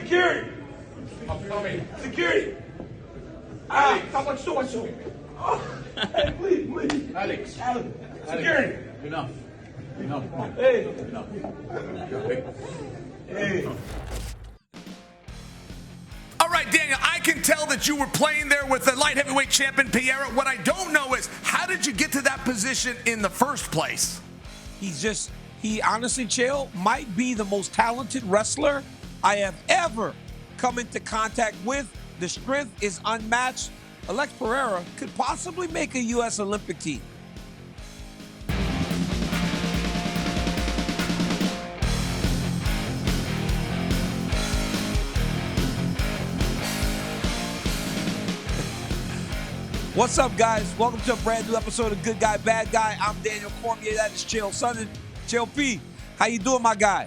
Security! I'm coming. Security! Someone show. Hey, please. Alex. Security! Enough. Come on. Hey. Enough. Hey. All right, Daniel, I can tell that you were playing there with the light heavyweight champion, Pereira. What I don't know is, how did you get to that position in the first place? He honestly, Chael, might be the most talented wrestler I have ever come into contact with. The strength is unmatched. Alex Pereira could possibly make a U.S. Olympic team. What's up, guys? Welcome to a brand new episode of Good Guy, Bad Guy. I'm Daniel Cormier. That is Chael Sonnen. Chael P, how you doing, my guy?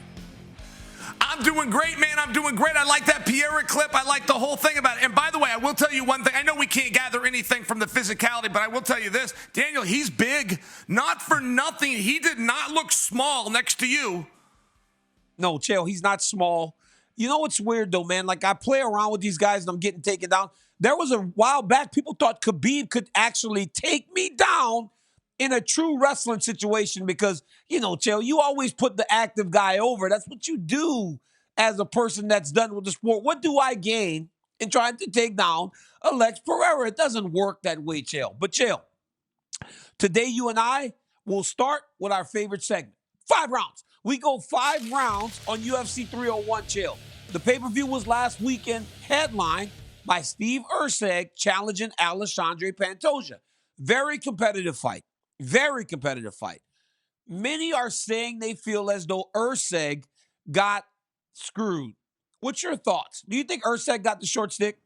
I'm doing great, man. I'm doing great. I like that Pereira clip. I like the whole thing about it. And by the way, I will tell you one thing. I know we can't gather anything from the physicality, but I will tell you this. Daniel, he's big. Not for nothing. He did not look small next to you. No, Chael, he's not small. You know what's weird, though, man? Like, I play around with these guys, and I'm getting taken down. There was a while back, people thought Khabib could actually take me down in a true wrestling situation because, you know, Chael, you always put the active guy over. That's what you do as a person that's done with the sport. What do I gain in trying to take down Alex Pereira? It doesn't work that way, Chael. But, Chael, today you and I will start with our favorite segment. 5 rounds. We go 5 rounds on UFC 301, Chael. The pay-per-view was last weekend, headlined by Steve Erceg challenging Alexandre Pantoja. Very competitive fight. Very competitive fight. Many are saying they feel as though Erceg got screwed. What's your thoughts? Do you think Erceg got the short stick?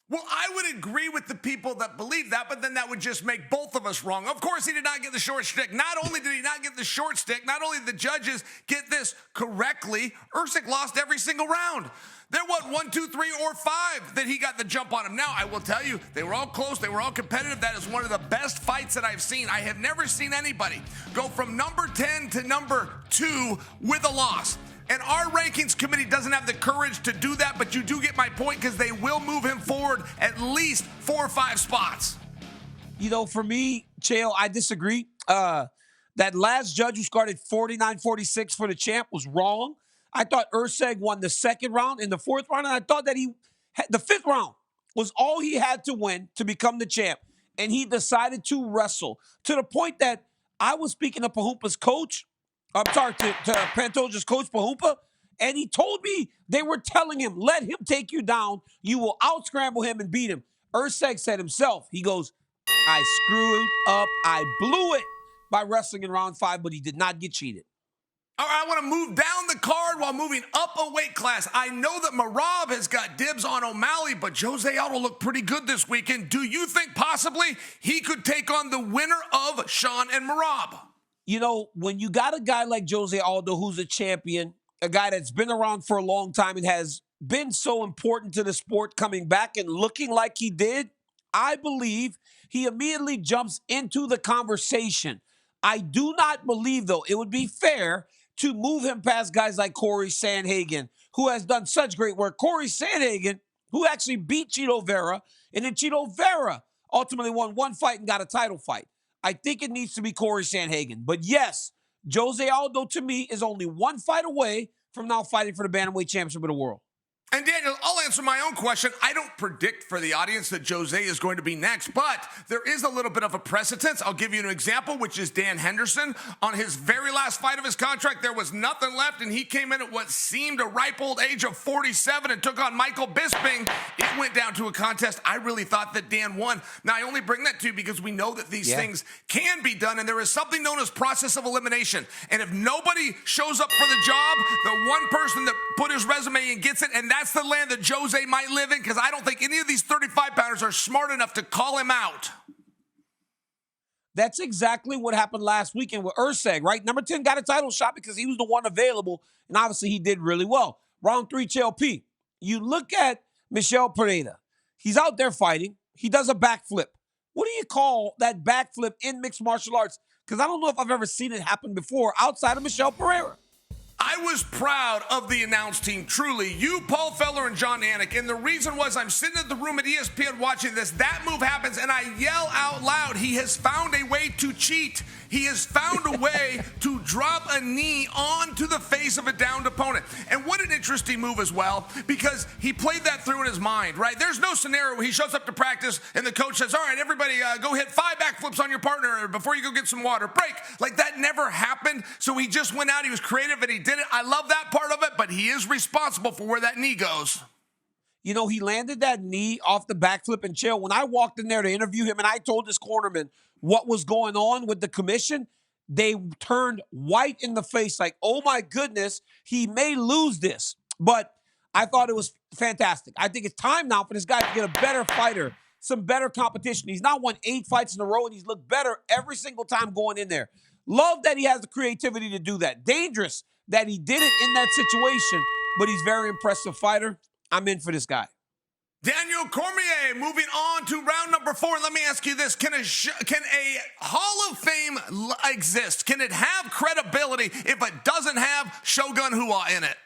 Well, I would agree with the people that believe that, but then that would just make both of us wrong. Of course, he did not get the short stick. Not only did he not get the short stick, not only did the judges get this correctly, Erceg lost every single round. There wasn't 1, 2, 3, or 5 that he got the jump on him. Now, I will tell you, they were all close. They were all competitive. That is one of the best fights that I've seen. I have never seen anybody go from number 10 to number 2 with a loss. And our rankings committee doesn't have the courage to do that, but you do get my point because they will move him forward at least 4 or 5 spots. You know, for me, Chael, I disagree. That last judge who scored 49-46 for the champ was wrong. I thought Erceg won the second round and the 4th round, and I thought that the 5th round was all he had to win to become the champ. And he decided to wrestle to the point that I was speaking to Pahumpa's coach. I'm sorry, to Pantoja's coach, Pahumpa, and he told me they were telling him, let him take you down. You will out-scramble him and beat him. Erceg said himself, he goes, I screwed up. I blew it by wrestling in round 5, but he did not get cheated. All right, I want to move down the card while moving up a weight class. I know that Merab has got dibs on O'Malley, but Jose Aldo looked pretty good this weekend. Do you think possibly he could take on the winner of Sean and Merab? You know, when you got a guy like Jose Aldo who's a champion, a guy that's been around for a long time and has been so important to the sport coming back and looking like he did, I believe he immediately jumps into the conversation. I do not believe, though, it would be fair to move him past guys like Corey Sandhagen, who has done such great work. Corey Sandhagen, who actually beat Chito Vera, and then Chito Vera ultimately won 1 fight and got a title fight. I think it needs to be Corey Sandhagen. But yes, Jose Aldo, to me, is only 1 fight away from now fighting for the Bantamweight Championship of the world. And Daniel, I'll answer my own question. I don't predict for the audience that Jose is going to be next, but there is a little bit of a precedence. I'll give you an example, which is Dan Henderson. On his very last fight of his contract, there was nothing left, and he came in at what seemed a ripe old age of 47 and took on Michael Bisping. It went down to a contest. I really thought that Dan won. Now, I only bring that to you because we know that these things can be done, and there is something known as process of elimination. And if nobody shows up for the job, the one person that put his resume in gets it, and that's the land that Jose might live in, because I don't think any of these 35-pounders are smart enough to call him out. That's exactly what happened last weekend with Erceg, right? Number 10 got a title shot because he was the one available, and obviously he did really well. Round 3, Chael P. You look at Michel Pereira. He's out there fighting. He does a backflip. What do you call that backflip in mixed martial arts? Because I don't know if I've ever seen it happen before outside of Michel Pereira. I was proud of the announce team, truly. You, Paul Feller, and John Anik. And the reason was I'm sitting in the room at ESPN watching this. That move happens, and I yell out loud, he has found a way to cheat. He has found a way to drop a knee onto the face of a downed opponent. And what an interesting move as well, because he played that through in his mind, right? There's no scenario where he shows up to practice and the coach says, all right, everybody go hit 5 backflips on your partner before you go get some water. Break. Like, that never happened. So he just went out, he was creative, and he did it. I love that part of it, but he is responsible for where that knee goes. You know, he landed that knee off the backflip and Chael. When I walked in there to interview him and I told this cornerman what was going on with the commission, they turned white in the face like, oh my goodness, he may lose this. But I thought it was fantastic. I think it's time now for this guy to get a better fighter, some better competition. He's now won 8 fights in a row and he's looked better every single time going in there. Love that he has the creativity to do that. Dangerous that he did it in that situation, but he's a very impressive fighter. I'm in for this guy. Daniel Cormier, moving on to round number 4. Let me ask you this. Can a Hall of Fame exist? Can it have credibility if it doesn't have Shogun Rua in it?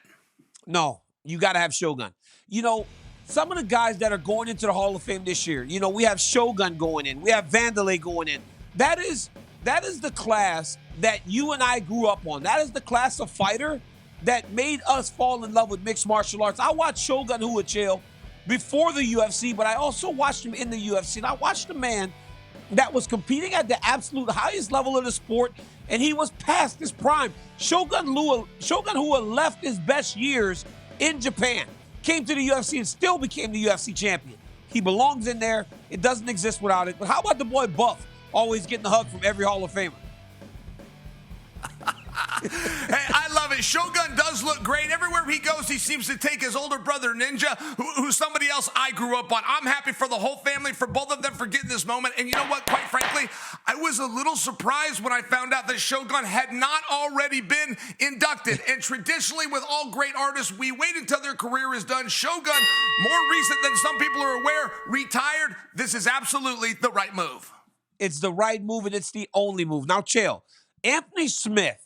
No, you got to have Shogun. You know, some of the guys that are going into the Hall of Fame this year, you know, we have Shogun going in. We have Vanderlei going in. That is the class that you and I grew up on. That is the class of fighter that made us fall in love with mixed martial arts. I watched Shogun Rua Chael before the UFC, but I also watched him in the UFC. And I watched a man that was competing at the absolute highest level of the sport, and he was past his prime. Shogun Rua left his best years in Japan, came to the UFC, and still became the UFC champion. He belongs in there. It doesn't exist without it. But how about the boy Buff, always getting a hug from every Hall of Famer? Hey, I love it. Shogun does look great. Everywhere he goes, he seems to take his older brother Ninja, who's somebody else I grew up on. I'm happy for the whole family, for both of them for getting this moment. And you know what? Quite frankly, I was a little surprised when I found out that Shogun had not already been inducted. And traditionally, with all great artists, we wait until their career is done. Shogun, more recent than some people are aware, retired. This is absolutely the right move. It's the right move, and it's the only move. Now, Chael, Anthony Smith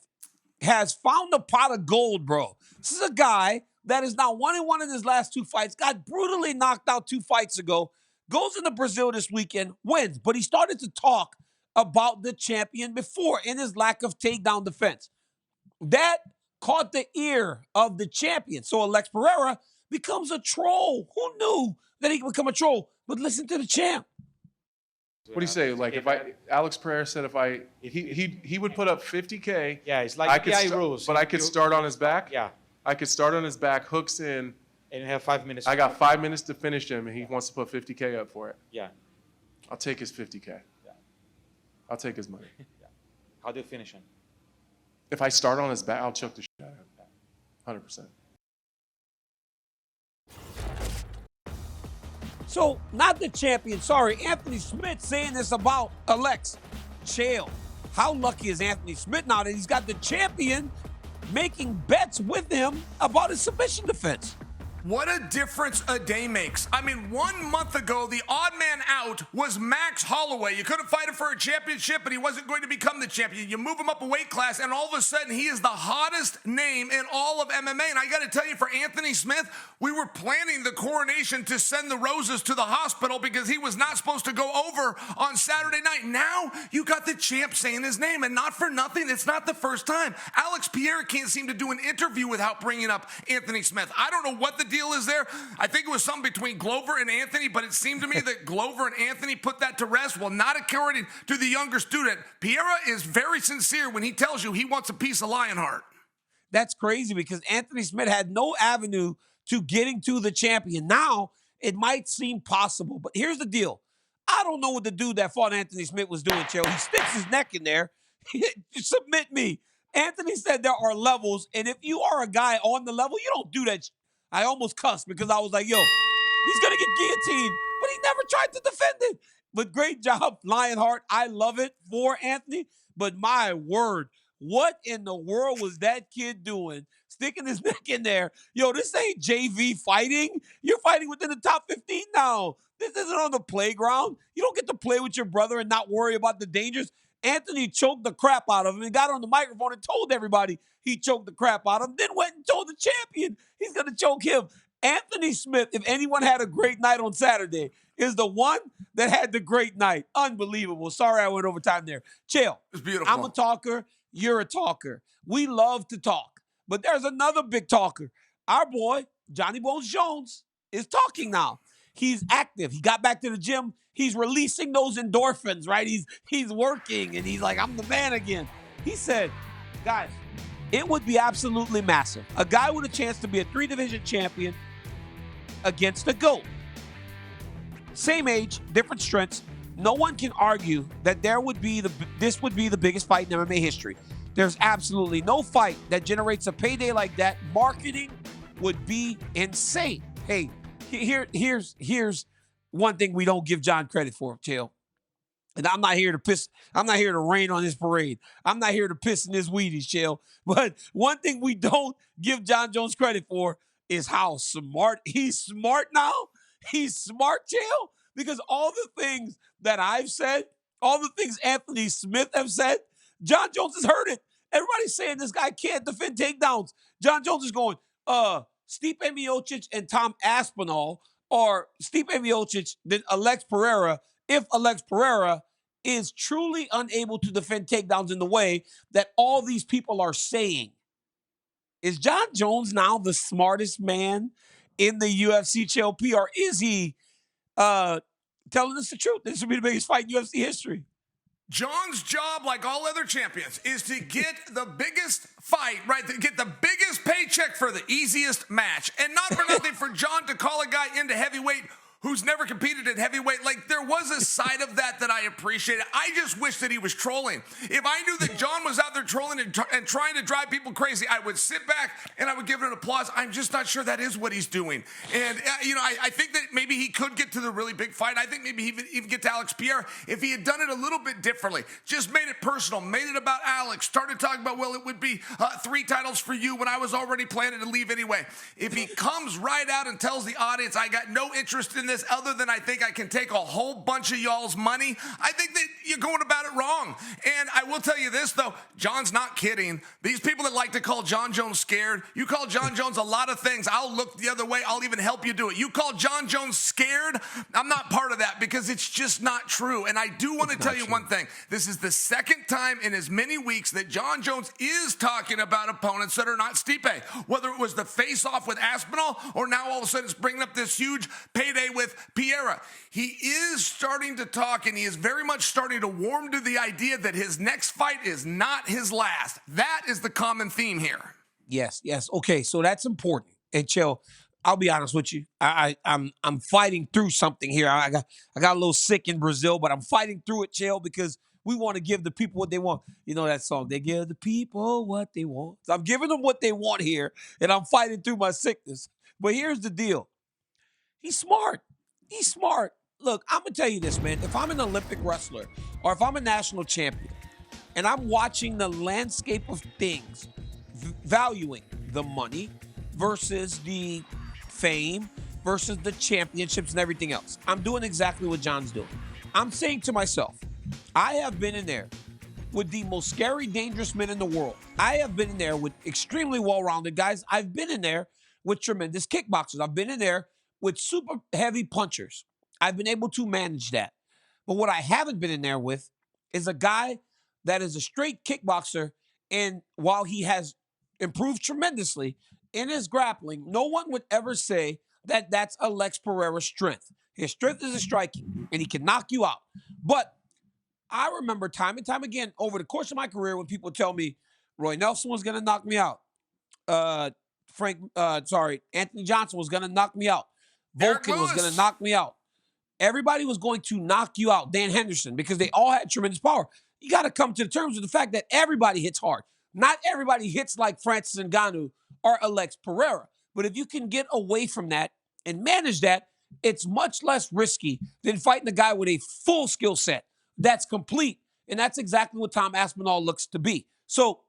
has found a pot of gold, bro. This is a guy that is now 1-1 in his last 2 fights, got brutally knocked out 2 fights ago, goes into Brazil this weekend, wins, but he started to talk about the champion before in his lack of takedown defense. That caught the ear of the champion. So Alex Pereira becomes a troll. Who knew that he could become a troll? But listen to the champ. What do you say? Like Alex Pereira said he would put up 50K. Yeah, it's like PI rules. But I could start on his back. Yeah. I could start on his back, hooks in. And you have 5 minutes. I got 5 minutes to finish him, and he wants to put 50K up for it. Yeah. I'll take his 50K. Yeah. I'll take his money. Yeah. How do you finish him? If I start on his back, I'll choke the shit out of him. 100%. So, not the champion, sorry, Anthony Smith saying this about Alex Chael. How lucky is Anthony Smith now that he's got the champion making bets with him about his submission defense? What a difference a day makes. I mean, 1 month ago, the odd man out was Max Holloway. You couldn't fight him for a championship, but he wasn't going to become the champion. You move him up a weight class, and all of a sudden, he is the hottest name in all of MMA. And I got to tell you, for Anthony Smith, we were planning the coronation to send the roses to the hospital because he was not supposed to go over on Saturday night. Now, you got the champ saying his name, and not for nothing, it's not the first time. Alex Pereira can't seem to do an interview without bringing up Anthony Smith. I don't know what the deal is there. I think it was something between Glover and Anthony, but it seemed to me that Glover and Anthony put that to rest. Well, not according to the younger student. Pereira is very sincere when he tells you he wants a piece of Lionheart. That's crazy because Anthony Smith had no avenue to getting to the champion. Now, it might seem possible, but here's the deal. I don't know what the dude that fought Anthony Smith was doing, Chael. He sticks his neck in there. Submit me. Anthony said there are levels, and if you are a guy on the level, you don't do that. I almost cussed because I was like, yo, he's going to get guillotined, but he never tried to defend it. But great job, Lionheart. I love it for Anthony, but my word, what in the world was that kid doing? Sticking his neck in there. Yo, this ain't JV fighting. You're fighting within the top 15 now. This isn't on the playground. You don't get to play with your brother and not worry about the dangers. Anthony choked the crap out of him and got on the microphone and told everybody he choked the crap out of him, then went and told the champion he's going to choke him. Anthony Smith, if anyone had a great night on Saturday, is the one that had the great night. Unbelievable. Sorry I went over time there. Chael, It's beautiful. I'm a talker. You're a talker. We love to talk. But there's another big talker. Our boy, Johnny Bones Jones, is talking now. He's active. He got back to the gym. He's releasing those endorphins, right? He's working, and he's like, I'm the man again. He said, guys, it would be absolutely massive. A guy with a chance to be a 3-division champion against a GOAT. Same age, different strengths. No one can argue that this would be the biggest fight in MMA history. There's absolutely no fight that generates a payday like that. Marketing would be insane. Hey, here's one thing we don't give John credit for, Chael. And I'm not here to rain on his parade. I'm not here to piss in his Wheaties, Chael. But one thing we don't give Jon Jones credit for is how smart he's smart now. He's smart, Chael, because all the things that I've said, all the things Anthony Smith have said, Jon Jones has heard it. Everybody's saying this guy can't defend takedowns. Jon Jones is going, Stipe Miocic and Tom Aspinall, or Stipe Miocic, then Alex Pereira, if Alex Pereira is truly unable to defend takedowns in the way that all these people are saying. Is Jon Jones now the smartest man in the UFC, Chael P, or is he telling us the truth? This would be the biggest fight in UFC history. John's job, like all other champions, is to get the biggest fight, right? To get the biggest paycheck for the easiest match. And not for nothing for John to call a guy into heavyweight who's never competed at heavyweight. Like, there was a side of that I appreciated. I just wish that he was trolling. If I knew that John was out there trolling and trying to drive people crazy, I would sit back and I would give it an applause. I'm just not sure that is what he's doing. And, I think that maybe he could get to the really big fight. I think maybe he even get to Alex Pereira if he had done it a little bit differently. Just made it personal, made it about Alex, started talking about, well, it would be 3 titles for you when I was already planning to leave anyway. If he comes right out and tells the audience, I got no interest in this other than I think I can take a whole bunch of y'all's money, I think that you're going about it wrong. And I will tell you this, though, John's not kidding. These people that like to call Jon Jones scared, you call Jon Jones a lot of things. I'll look the other way. I'll even help you do it. You call Jon Jones scared, I'm not part of that because it's just not true. And I do want to tell you one thing. This is the second time in as many weeks that Jon Jones is talking about opponents that are not Stipe. Whether it was the face-off with Aspinall or now all of a sudden it's bringing up this huge payday with Pereira. He is starting to talk, and he is very much starting to warm to the idea that his next fight is not his last. That is the common theme here. Yes. Okay, so that's important. And Chael, I'll be honest with you. I'm fighting through something here. I got a little sick in Brazil, but I'm fighting through it, Chael, because we want to give the people what they want. You know that song, they give the people what they want. So I'm giving them what they want here, and I'm fighting through my sickness. But here's the deal. He's smart. He's smart. Look, I'm going to tell you this, man. If I'm an Olympic wrestler or if I'm a national champion and I'm watching the landscape of things, valuing the money versus the fame versus the championships and everything else, I'm doing exactly what John's doing. I'm saying to myself, I have been in there with the most scary, dangerous men in the world. I have been in there with extremely well-rounded guys. I've been in there with tremendous kickboxers. I've been in there with super heavy punchers. I've been able to manage that. But what I haven't been in there with is a guy that is a straight kickboxer, and while he has improved tremendously in his grappling, no one would ever say that that's Alex Pereira's strength. His strength is his striking, and he can knock you out. But I remember time and time again over the course of my career when people tell me Roy Nelson was going to knock me out. Anthony Johnson was going to knock me out. Volkan was going to knock me out. Everybody was going to knock you out, Dan Henderson, because they all had tremendous power. You got to come to terms with the fact that everybody hits hard. Not everybody hits like Francis Ngannou or Alex Pereira. But if you can get away from that and manage that, it's much less risky than fighting a guy with a full skill set that's complete. And that's exactly what Tom Aspinall looks to be. So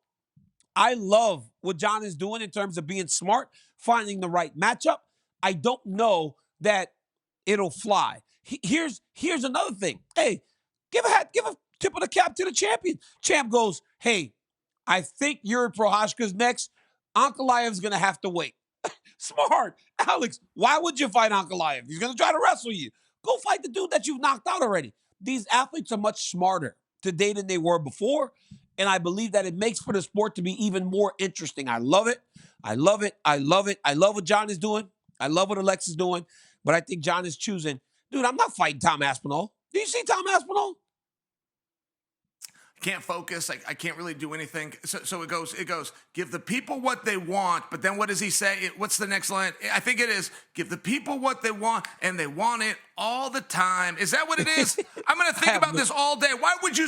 I love what John is doing in terms of being smart, finding the right matchup. I don't know that it'll fly. Here's another thing. Hey, give a Tip of the cap to the champion. Champ goes, hey, I think Yuri Prohashka's next. Ankalaev's going to have to wait. Smart. Alex, why would you fight Ankalaev? He's going to try to wrestle you. Go fight the dude that you've knocked out already. These athletes are much smarter today than they were before, and I believe that it makes for the sport to be even more interesting. I love it. I love it. I love it. I love what Jon is doing. I love what Alex is doing, but I think Jon is choosing. Dude, I'm not fighting Tom Aspinall. Do you see Tom Aspinall? Can't focus. I can't really do anything. So it goes, give the people what they want. But then what does he say? What's the next line? I think it is, give the people what they want, and they want it all the time. Is that what it is? I'm going to think about this all day. Why would you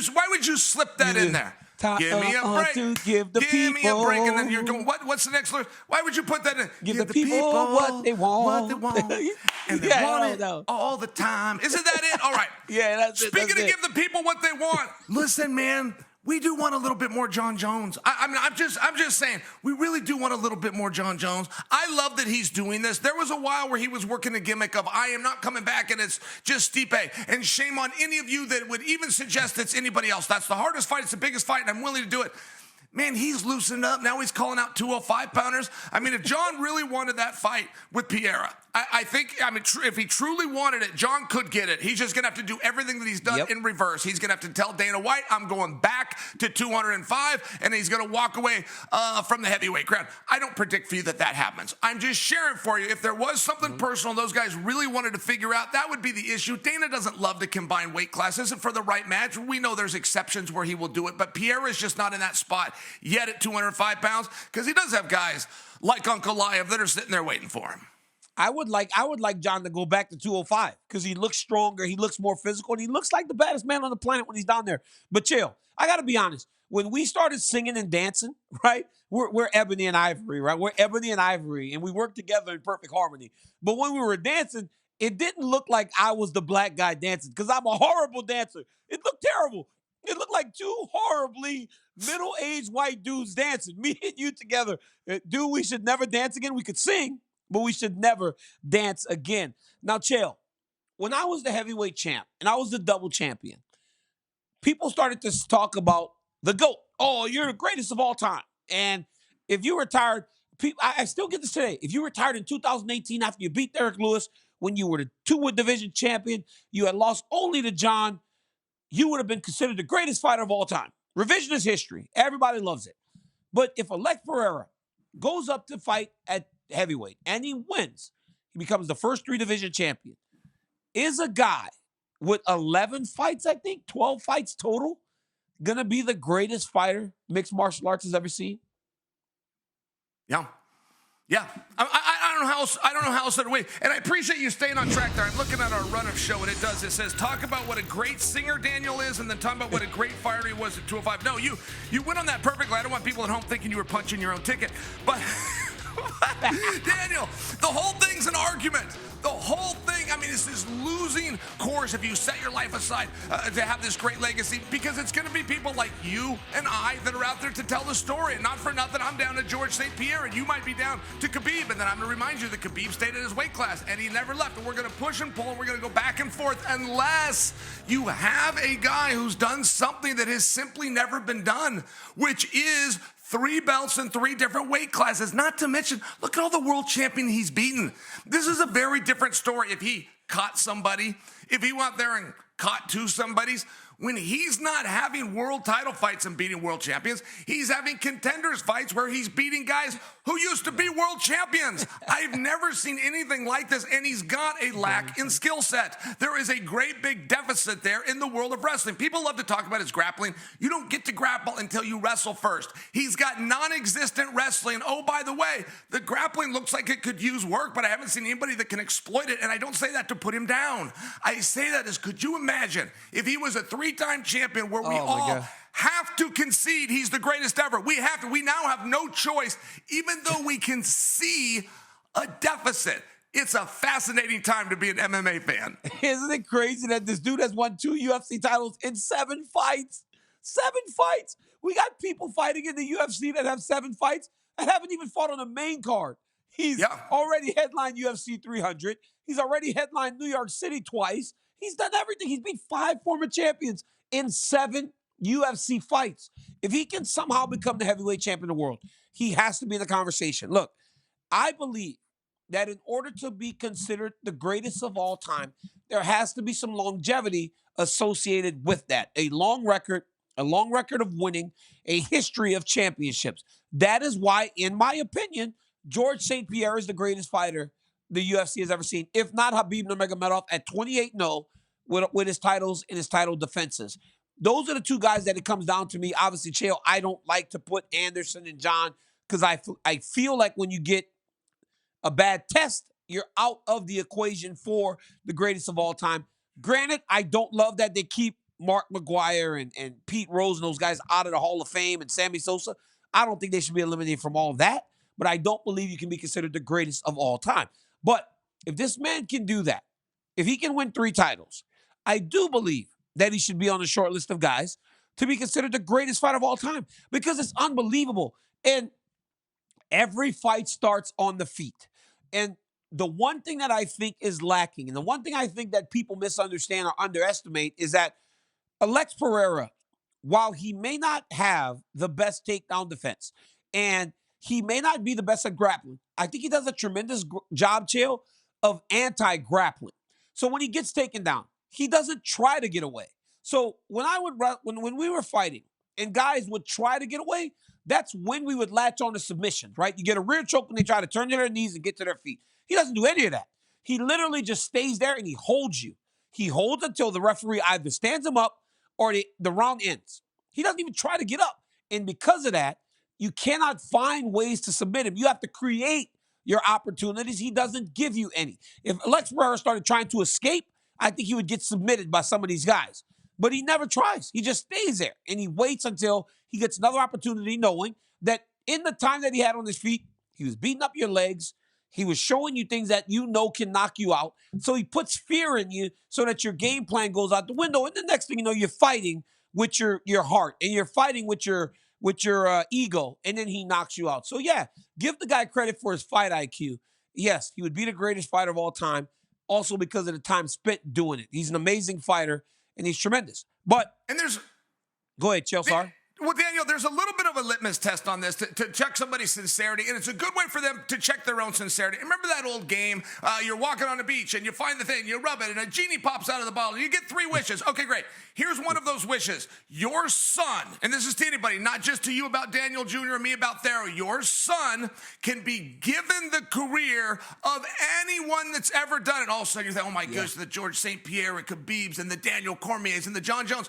slip that in there? Give me a break. To give me a break. And then you're going, what's the next line? Why would you put that in? Give the people what they want. And they want it all the time. Isn't that it? All right. Yeah, that's it. Speaking of give the people what they want, listen, man, we do want a little bit more Jon Jones. I'm just saying, we really do want a little bit more Jon Jones. I love that he's doing this. There was a while where he was working the gimmick of, I am not coming back, and it's just Stipe. And shame on any of you that would even suggest it's anybody else. That's the hardest fight. It's the biggest fight, and I'm willing to do it. Man, he's loosened up. Now he's calling out 205-pounders. I mean, if Jon really wanted that fight with Pereira, I think, if he truly wanted it, Jon could get it. He's just going to have to do everything that he's done in reverse. He's going to have to tell Dana White, I'm going back to 205, and he's going to walk away from the heavyweight crown. I don't predict for you that happens. I'm just sharing for you. If there was something personal those guys really wanted to figure out, that would be the issue. Dana doesn't love to combine weight classes, and for the right match, we know there's exceptions where he will do it, but Pereira is just not in that spot yet at 205 pounds, because he does have guys like Ankalaev that are sitting there waiting for him. I would like Jon to go back to 205 because he looks stronger, he looks more physical, and he looks like the baddest man on the planet when he's down there. But chill, I got to be honest. When we started singing and dancing, right, we're ebony and ivory, right? We're ebony and ivory, and we work together in perfect harmony. But when we were dancing, it didn't look like I was the black guy dancing because I'm a horrible dancer. It looked terrible. It looked like two horribly middle-aged white dudes dancing, me and you together. Dude, we should never dance again. We could sing, but we should never dance again. Now, Chael, when I was the heavyweight champ and I was the double champion, people started to talk about the GOAT. Oh, you're the greatest of all time. And if you retired, I still get this today. If you retired in 2018 after you beat Derek Lewis, when you were the two-wood division champion, you had lost only to Jon, you would have been considered the greatest fighter of all time. Revisionist history. Everybody loves it. But if Alex Pereira goes up to fight at heavyweight and he wins, he becomes the first three-division champion. Is a guy with 11 fights, I think, 12 fights total, going to be the greatest fighter mixed martial arts has ever seen? Yeah. Yeah, I don't know how else. I don't know how else to wait. And I appreciate you staying on track there. I'm looking at our run-up show, and it does. It says talk about what a great singer Daniel is, and then talk about what a great fighter he was at 205. No, you went on that perfectly. I don't want people at home thinking you were punching your own ticket, but Daniel, the whole thing's an argument. The whole thing, I mean, it's this losing course if you set your life aside to have this great legacy, because it's going to be people like you and I that are out there to tell the story. And not for nothing, I'm down to George St. Pierre, and you might be down to Khabib. And then I'm going to remind you that Khabib stayed in his weight class, and he never left. And we're going to push and pull, and we're going to go back and forth unless you have a guy who's done something that has simply never been done, which is 3 belts in 3 different weight classes. Not to mention, look at all the world champion he's beaten. This is a very different story if he caught somebody, if he went there and caught 2 somebodies. When he's not having world title fights and beating world champions, he's having contenders fights where he's beating guys who used to be world champions. I've never seen anything like this, and he's got a lack in skill set. There is a great big deficit there in the world of wrestling. People love to talk about his grappling. You don't get to grapple until you wrestle first. He's got non-existent wrestling. Oh, by the way, the grappling looks like it could use work, but I haven't seen anybody that can exploit it, and I don't say that to put him down. I say that as, could you imagine if he was a 3-time champion where we all have to concede he's the greatest ever? We now have no choice, even though we can see a deficit. It's a fascinating time to be an MMA fan. Isn't it crazy that this dude has won 2 UFC titles in 7 fights? 7 fights. We got people fighting in the UFC that have 7 fights and haven't even fought on the main card. He's already headlined UFC 300. He's already headlined New York City twice. He's done everything. He's beat 5 former champions in 7 UFC fights. If he can somehow become the heavyweight champion of the world, he has to be in the conversation. Look, I believe that in order to be considered the greatest of all time, there has to be some longevity associated with that. A long record of winning, a history of championships. That is why, in my opinion, George St. Pierre is the greatest fighter the UFC has ever seen, if not Khabib Nurmagomedov at 28-0 with his titles and his title defenses. Those are the two guys that it comes down to me. Obviously, Chael, I don't like to put Anderson and Jon because I feel like when you get a bad test, you're out of the equation for the greatest of all time. Granted, I don't love that they keep Mark McGuire and Pete Rose and those guys out of the Hall of Fame and Sammy Sosa. I don't think they should be eliminated from all of that, but I don't believe you can be considered the greatest of all time. But if this man can do that, if he can win 3 titles, I do believe that he should be on the short list of guys to be considered the greatest fighter of all time because it's unbelievable. And every fight starts on the feet. And the one thing that I think is lacking, and the one thing I think that people misunderstand or underestimate is that Alex Pereira, while he may not have the best takedown defense, and he may not be the best at grappling, I think he does a tremendous job, Chael, of anti-grappling. So when he gets taken down, he doesn't try to get away. So when we were fighting and guys would try to get away, that's when we would latch on to submissions, right? You get a rear choke when they try to turn to their knees and get to their feet. He doesn't do any of that. He literally just stays there and he holds you. He holds until the referee either stands him up or the round ends. He doesn't even try to get up. And because of that, you cannot find ways to submit him. You have to create your opportunities. He doesn't give you any. If Alex Pereira started trying to escape, I think he would get submitted by some of these guys. But he never tries. He just stays there and he waits until he gets another opportunity, knowing that in the time that he had on his feet, he was beating up your legs. He was showing you things that you know can knock you out. So he puts fear in you so that your game plan goes out the window. And the next thing you know, you're fighting with your heart and you're fighting with your ego, and then he knocks you out. So yeah, give the guy credit for his fight IQ. Yes, he would be the greatest fighter of all time, also because of the time spent doing it. He's an amazing fighter, and he's tremendous. But go ahead, Chael, sorry. Well, Daniel, there's a little bit of a litmus test on this to check somebody's sincerity, and it's a good way for them to check their own sincerity. Remember that old game? You're walking on the beach, and you find the thing, you rub it, and a genie pops out of the bottle, and you get 3 wishes. Okay, great. Here's one of those wishes. Your son, and this is to anybody, not just to you about Daniel Jr. or me about Thero, your son can be given the career of anyone that's ever done it. All of a sudden, you think, oh, my goodness, the George St. Pierre and Khabibs and the Daniel Cormiers and the Jon Jones.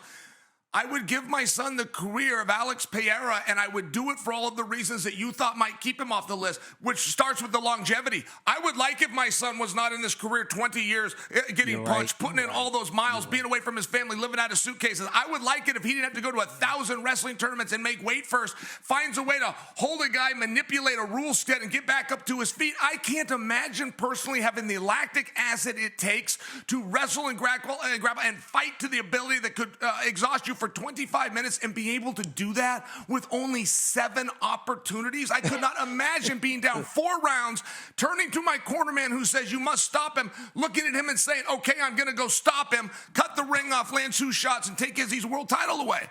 I would give my son the career of Alex Pereira, and I would do it for all of the reasons that you thought might keep him off the list, which starts with the longevity. I would like if my son was not in this career 20 years, getting punched, putting in all those miles, being away from his family, living out of suitcases. I would like it if he didn't have to go to 1,000 wrestling tournaments and make weight first, finds a way to hold a guy, manipulate a rule set, and get back up to his feet. I can't imagine personally having the lactic acid it takes to wrestle and grapple and fight to the ability that could exhaust you for 25 minutes and be able to do that with only 7 opportunities. I could not imagine being down 4 rounds, turning to my cornerman who says, you must stop him, looking at him and saying, okay, I'm going to go stop him, cut the ring off, land 2 shots, and take his world title away.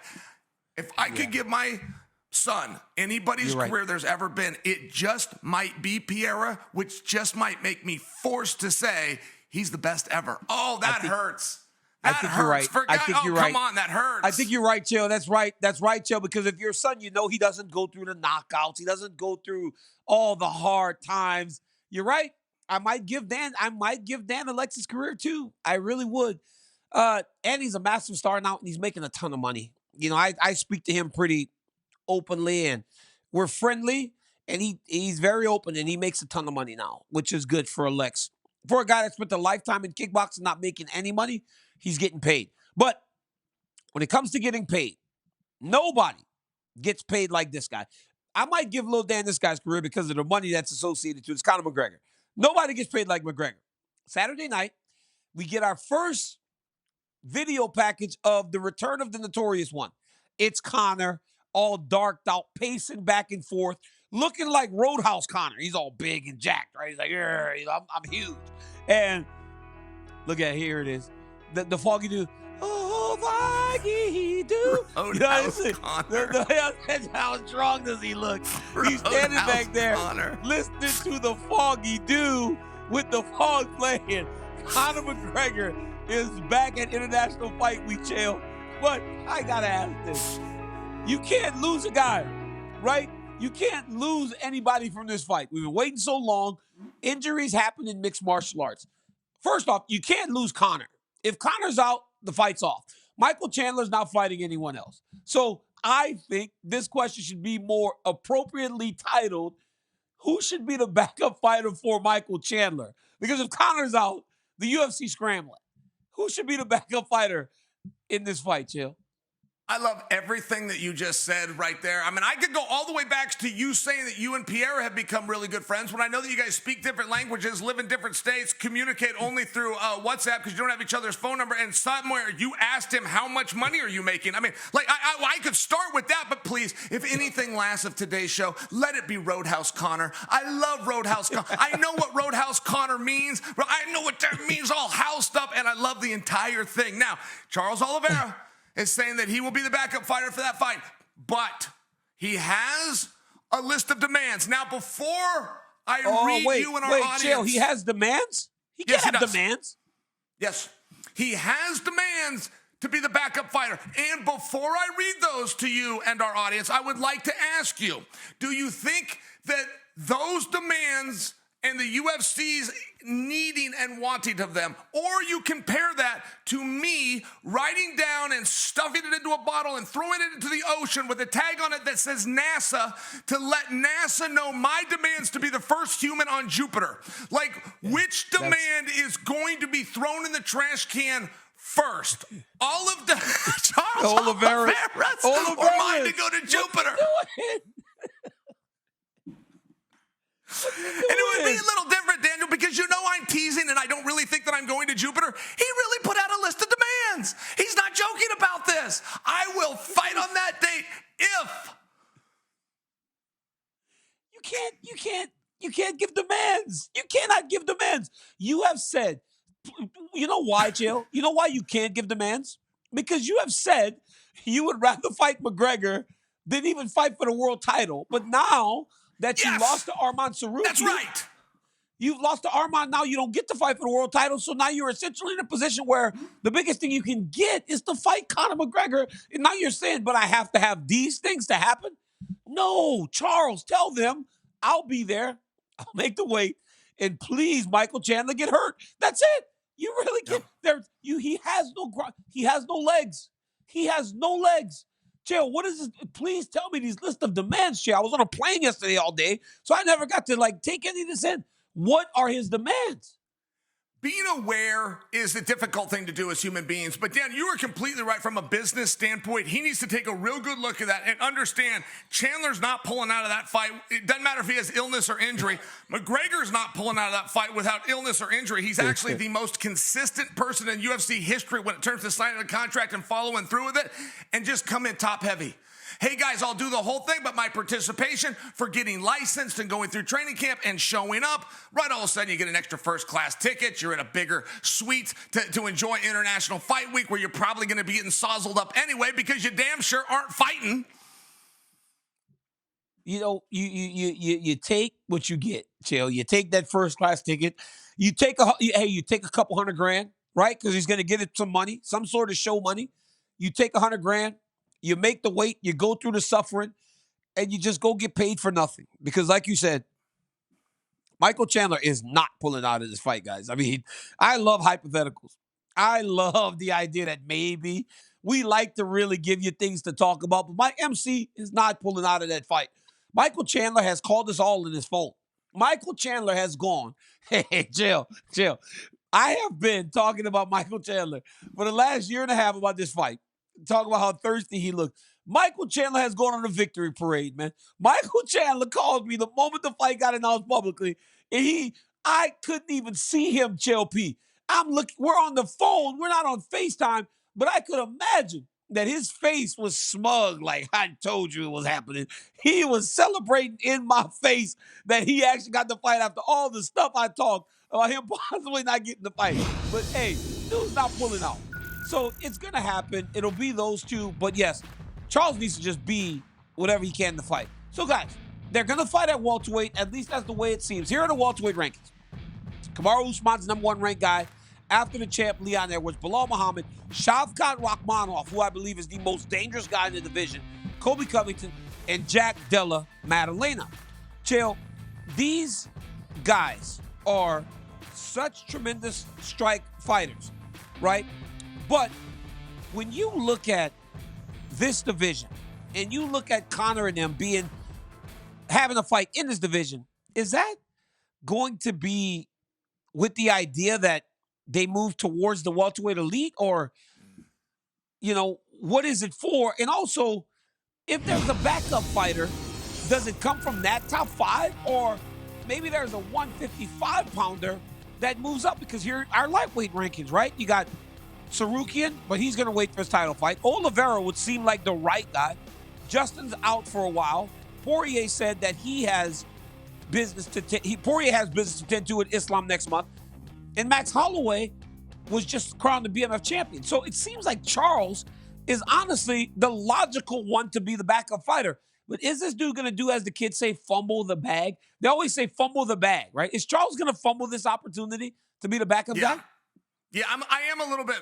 If I could give my son anybody's career there's ever been, it just might be Pereira, which just might make me forced to say he's the best ever. Oh, that hurts. I think you're right. I think you're right. Come on, that hurts. I think you're right, Chael. That's right. That's right, Chael. Because if your son, you know he doesn't go through the knockouts. He doesn't go through all the hard times. You're right. I might give Dan Alexis' career too. I really would. And he's a massive star now, and he's making a ton of money. You know, I speak to him pretty openly, and we're friendly, and he's very open, and he makes a ton of money now, which is good for Alex. For a guy that spent a lifetime in kickboxing not making any money, he's getting paid. But when it comes to getting paid, nobody gets paid like this guy. I might give Lil Dan this guy's career because of the money that's associated to it. It's Conor McGregor. Nobody gets paid like McGregor. Saturday night, we get our first video package of the return of the Notorious One. It's Conor, all darked out, pacing back and forth, looking like Roadhouse Conor. He's all big and jacked, right? He's like, you know, I'm huge. And look at here it is. The foggy dude, oh, foggy dew. You know what I'm Roadhouse saying? Connor. How strong does he look? He's standing Roadhouse back there Connor. listening to the foggy dew with the fog playing. Conor McGregor is back at International Fight Week, Chael. But I gotta ask this. You can't lose a guy, right? You can't lose anybody from this fight. We've been waiting so long. Injuries happen in mixed martial arts. First off, you can't lose Conor. If Conor's out, the fight's off. Michael Chandler's not fighting anyone else. So I think this question should be more appropriately titled, who should be the backup fighter for Michael Chandler? Because if Conor's out, the UFC scrambling. Who should be the backup fighter in this fight, Chael? I love everything that you just said right there. I mean, I could go all the way back to you saying that you and Pierre have become really good friends when I know that you guys speak different languages, live in different states, communicate only through WhatsApp because you don't have each other's phone number, and somewhere you asked him, how much money are you making? I mean, like, I could start with that, but please, if anything lasts of today's show, let it be Roadhouse Connor. I love Roadhouse Connor. I know what Roadhouse Connor means. I know what that means, all housed up, and I love the entire thing. Now, Charles Oliveira is saying that he will be the backup fighter for that fight, but he has a list of demands. Now, before I read you and our audience... Chael, he has demands? He Yes, can't he have does. demands. Yes, he has demands to be the backup fighter. And before I read those to you and our audience, I would like to ask you, do you think that those demands and the UFC's needing and wanting of them, or you compare that to me writing down and stuffing it into a bottle and throwing it into the ocean with a tag on it that says NASA to let NASA know my demands to be the first human on Jupiter? Like, which demand is going to be thrown in the trash can first? All of the Charles Oliveira. Oliveira's or mine to go to Jupiter? And it would be a little different, Daniel, because you know I'm teasing and I don't really think that I'm going to Jupiter. He really put out a list of demands. He's not joking about this. I will fight on that date if... You can't give demands. You cannot give demands. You have said, you know why, Chael? You know why you can't give demands? Because you have said you would rather fight McGregor than even fight for the world title. But now that you Yes. lost to Arman Saruki. That's right. You've lost to Arman. Now you don't get to fight for the world title. So now you're essentially in a position where the biggest thing you can get is to fight Conor McGregor. And now you're saying, but I have to have these things to happen? No, Charles, tell them I'll be there. I'll make the weight. And please, Michael Chandler, get hurt. That's it. You really can't. He has no legs. He has no legs. Chael, what is this? Please tell me these list of demands, Chael. I was on a plane yesterday all day, so I never got to take any of this in. What are his demands? Being aware is a difficult thing to do as human beings. But, Dan, you are completely right from a business standpoint. He needs to take a real good look at that and understand Chandler's not pulling out of that fight. It doesn't matter if he has illness or injury. McGregor's not pulling out of that fight without illness or injury. He's actually the most consistent person in UFC history when it turns to signing a contract and following through with it and just come in top heavy. Hey, guys, I'll do the whole thing, but my participation for getting licensed and going through training camp and showing up, right all of a sudden you get an extra first-class ticket. You're in a bigger suite to enjoy International Fight Week where you're probably going to be getting sozzled up anyway because you damn sure aren't fighting. You know, you take what you get, Chael. You take that first-class ticket. You take a couple $100,000, right? Because he's going to get it some money, some sort of show money. You take $100,000. You make the weight, you go through the suffering, and you just go get paid for nothing. Because like you said, Michael Chandler is not pulling out of this fight, guys. I mean, I love hypotheticals. I love the idea that maybe we like to really give you things to talk about, but my MC is not pulling out of that fight. Michael Chandler has called us all in his phone. Michael Chandler has gone, hey, Jill. I have been talking about Michael Chandler for the last year and a half about this fight. Talk about how thirsty he looked. Michael Chandler has gone on a victory parade, man. Michael Chandler called me the moment the fight got announced publicly, and I couldn't even see him, Chael P. We're on the phone, we're not on FaceTime, but I could imagine that his face was smug, like I told you it was happening. He was celebrating in my face that he actually got the fight after all the stuff I talked about him possibly not getting the fight. But hey, dude's not pulling out. So it's going to happen. It'll be those two. But yes, Charles needs to just be whatever he can to fight. So, guys, they're going to fight at welterweight. At least that's the way it seems. Here are the welterweight rankings. Kamaru Usman's number one ranked guy. After the champ, Leon Edwards, Bilal Muhammad, Shavkat Rakhmonov, who I believe is the most dangerous guy in the division, Kobe Covington, and Jack Della Maddalena. Chael, these guys are such tremendous strike fighters, right? But when you look at this division and you look at Conor and them having a fight in this division, is that going to be with the idea that they move towards the welterweight elite, or, what is it for? And also, if there's a backup fighter, does it come from that top five, or maybe there's a 155 pounder that moves up? Because here are our lightweight rankings, right? You got Sarukian, but he's going to wait for his title fight. Oliveira would seem like the right guy. Justin's out for a while. Poirier said that he has business to Poirier has business to tend to at Islam next month. And Max Holloway was just crowned the BMF champion. So it seems like Charles is honestly the logical one to be the backup fighter. But is this dude going to do, as the kids say, fumble the bag? They always say fumble the bag, right? Is Charles going to fumble this opportunity to be the backup guy? Yeah, I am a little bit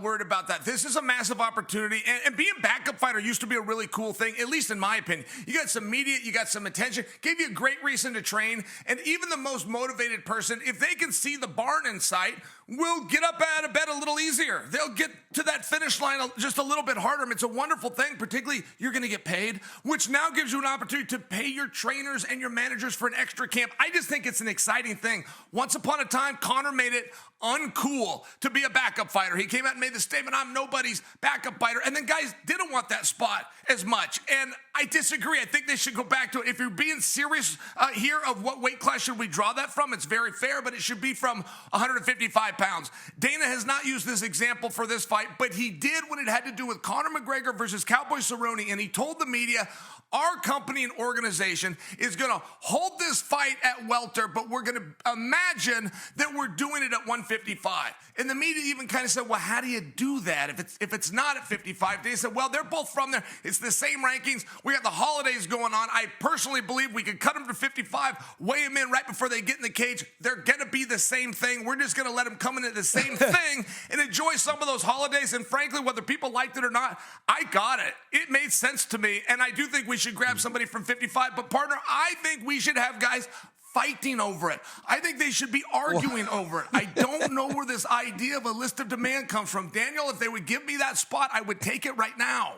worried about that. This is a massive opportunity, and being a backup fighter used to be a really cool thing, at least in my opinion. You got some media, you got some attention, gave you a great reason to train, and even the most motivated person, if they can see the barn in sight, will get up out of bed a little easier. They'll get to that finish line just a little bit harder. It's a wonderful thing, particularly you're going to get paid, which now gives you an opportunity to pay your trainers and your managers for an extra camp. I just think it's an exciting thing. Once upon a time, Conor made it uncool to be a backup fighter. He came out and made the statement, I'm nobody's backup fighter. And then guys didn't want that spot as much. And I disagree. I think they should go back to it. If you're being serious here of what weight class should we draw that from, it's very fair, but it should be from 155 pounds. Dana has not used this example for this fight, but he did when it had to do with Conor McGregor versus Cowboy Cerrone, and he told the media, our company and organization is going to hold this fight at welter, but we're going to imagine that we're doing it at 155. And the media even kind of said, well, how do you do that if it's not at 55? They said, well, they're both from there. It's the same rankings. We got the holidays going on. I personally believe we could cut them to 55, weigh them in right before they get in the cage. They're going to be the same thing. We're just going to let them come in at the same thing and enjoy some of those holidays. And frankly, whether people liked it or not, I got it. It made sense to me. And I do think we should grab somebody from 55. But partner, I think we should have guys fighting over it. I think they should be arguing over it. I don't know where this idea of a list of demand comes from. Daniel, if they would give me that spot, I would take it right now.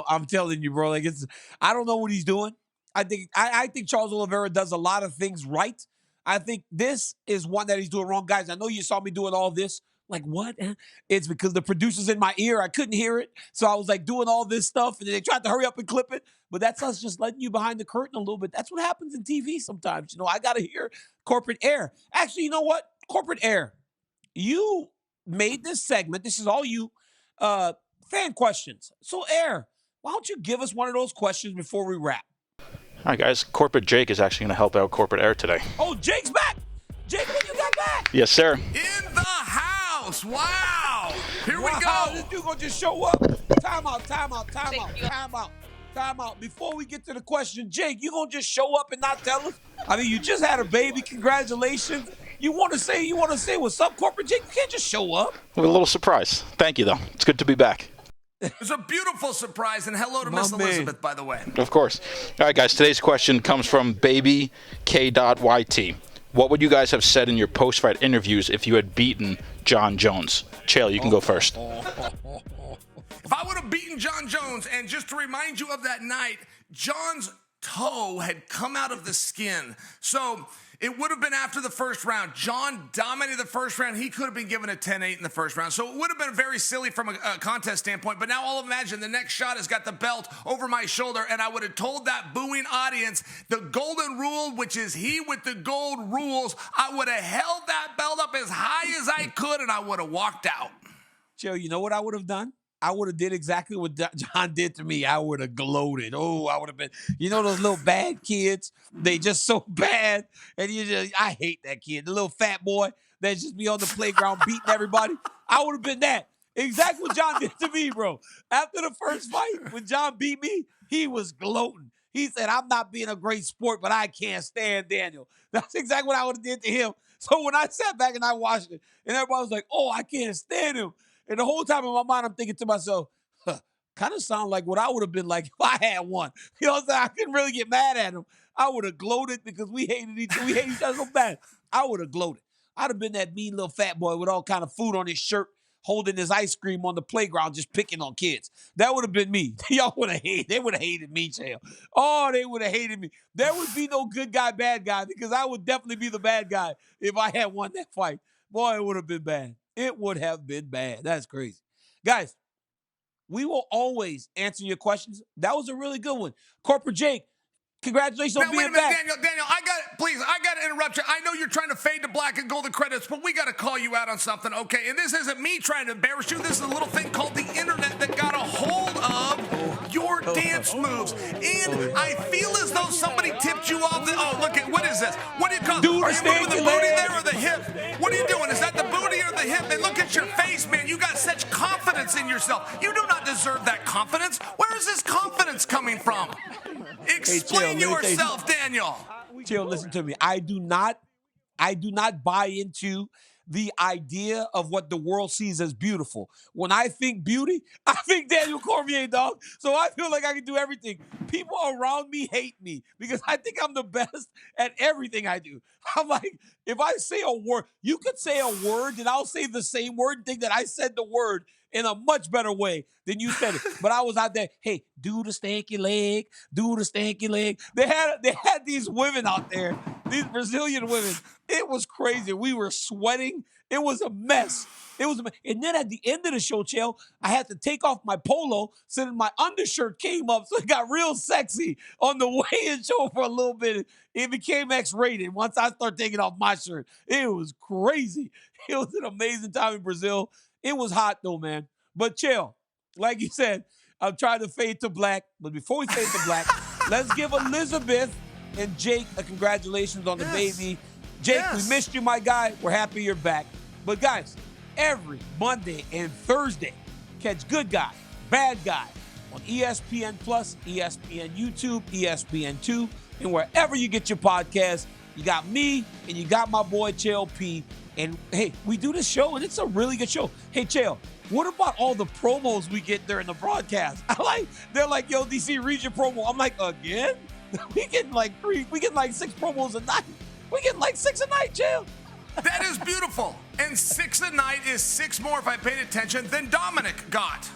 I'm telling you, bro. I don't know what he's doing. I think Charles Oliveira does a lot of things right. I think this is one that he's doing wrong. Guys, I know you saw me doing all this. Like, what? It's because the producer's in my ear. I couldn't hear it. So I was like doing all this stuff, and they tried to hurry up and clip it. But that's us just letting you behind the curtain a little bit. That's what happens in TV sometimes. I got to hear corporate air. Actually, you know what? Corporate air. You made this segment. This is all you. Fan questions. So, Air, why don't you give us one of those questions before we wrap? Hi, guys. Corporate Jake is actually going to help out Corporate Air today. Oh, Jake's back. Jake, what you got back? Yes, sir. In the house. Wow. Here we go. This dude going to just show up. Time out. Before we get to the question, Jake, you going to just show up and not tell us? I mean, you just had a baby. Congratulations. You want to say what's up, Corporate Jake? You can't just show up. With a little surprise. Thank you, though. It's good to be back. It's a beautiful surprise, and hello to Miss Elizabeth, by the way. Of course. All right, guys. Today's question comes from baby K.YT. What would you guys have said in your post-fight interviews if you had beaten Jon Jones? Chael, you can go first. If I would have beaten Jon Jones, and just to remind you of that night, Jon's toe had come out of the skin. So it would have been after the first round. Jon dominated the first round. He could have been given a 10-8 in the first round. So it would have been very silly from a contest standpoint. But now I'll imagine the next shot has got the belt over my shoulder, and I would have told that booing audience the golden rule, which is he with the gold rules. I would have held that belt up as high as I could, and I would have walked out. Joe, you know what I would have done? I would have did exactly what Jon did to me. I would have gloated. Oh, I would have been, those little bad kids. They just so bad. And I hate that kid. The little fat boy that just be on the playground beating everybody. I would have been that. Exactly what John did to me, bro. After the first fight, when John beat me, he was gloating. He said, I'm not being a great sport, but I can't stand Daniel. That's exactly what I would have did to him. So when I sat back and I watched it, and everybody was like, oh, I can't stand him. And the whole time in my mind, I'm thinking to myself, kind of sound like what I would have been like if I had one. You know what I'm saying? I couldn't really get mad at him. I would have gloated because we hated each other. We hated each other so bad. I would have gloated. I'd have been that mean little fat boy with all kind of food on his shirt, holding his ice cream on the playground, just picking on kids. That would have been me. Y'all would have hated. They would have hated me, Chael. Oh, they would have hated me. There would be no good guy, bad guy, because I would definitely be the bad guy if I had won that fight. Boy, it would have been bad. It would have been bad. That's crazy. Guys, we will always answer your questions. That was a really good one. Corporate Jake, congratulations on Now, wait a being minute, back. Daniel, I got to interrupt you. I know you're trying to fade to black and golden credits, but we got to call you out on something, okay? And this isn't me trying to embarrass you. This is a little thing called the internet that got a hold of your dance moves. And I feel as though somebody tipped you off. Look at, what is this? What do you call it? Do the Are you moving the stanky booty leg. there or the hip? What are you doing? Is that the booty or the hip? And look at your face, man. You got such confidence in yourself. You do not deserve that confidence. Where is this confidence coming from? Explain Chill, let me yourself, Daniel. Chill, listen to me. I do not buy into the idea of what the world sees as beautiful. When I think beauty, I think Daniel Cormier, dog. So I feel like I can do everything. People around me hate me because I think I'm the best at everything I do. I'm like, if I say a word, you could say a word and I'll say the same word and think that I said the word in a much better way than you said it. But I was out there, hey, do the stanky leg, do the stanky leg. They had these women out there, these Brazilian women. It was crazy. We were sweating. It was a mess. And then at the end of the show, Chael, I had to take off my polo so that my undershirt came up. So it got real sexy on the weigh-in show for a little bit. It became X-rated once I started taking off my shirt. It was crazy. It was an amazing time in Brazil. It was hot though, man. But Chael, like you said, I'm trying to fade to black. But before we fade to black, let's give Elizabeth and Jake a congratulations on the baby. Jake, we missed you, my guy. We're happy you're back. But guys, every Monday and Thursday, catch Good Guy, Bad Guy on ESPN Plus, ESPN YouTube, ESPN2, and wherever you get your podcasts. You got me and you got my boy Chael P. And hey, we do this show and it's a really good show. Hey, Chael, what about all the promos we get during the broadcast? They're like, yo, DC, read your promo. I'm like, again? We get like 6 promos a night. We get like 6 a night, Chael. That is beautiful. And 6 a night is 6 more, if I paid attention, than Dominic got.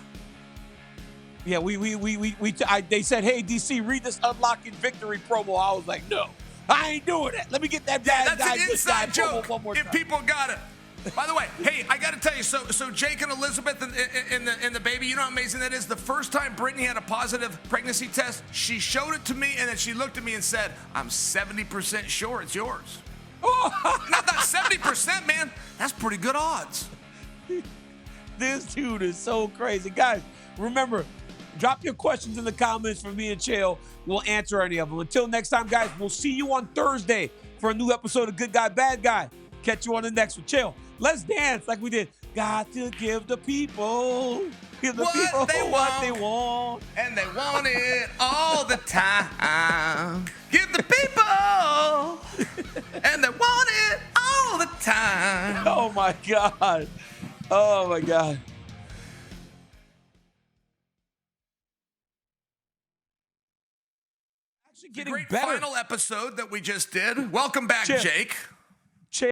Yeah, they said, hey, DC, read this Unlocking Victory promo. I was like, no, I ain't doing it. Let me get that bad guy, That's an good guy inside promo joke one more if time. people got it. By the way, hey, I got to tell you, so Jake and Elizabeth and the baby, you know how amazing that is? The first time Brittany had a positive pregnancy test, she showed it to me, and then she looked at me and said, I'm 70% sure it's yours. Not 70%, man. That's pretty good odds. This dude is so crazy. Guys, remember, drop your questions in the comments for me and Chael. We'll answer any of them. Until next time, guys, we'll see you on Thursday for a new episode of Good Guy, Bad Guy. Catch you on the next one. Chael, let's dance like we did. Got to give the people What they what they want. And they want it all the time. Give the people, and they want it all the time. Oh, my God. Oh, my God. Actually getting Great better. final episode that we just did. Welcome back, Chael. Jake.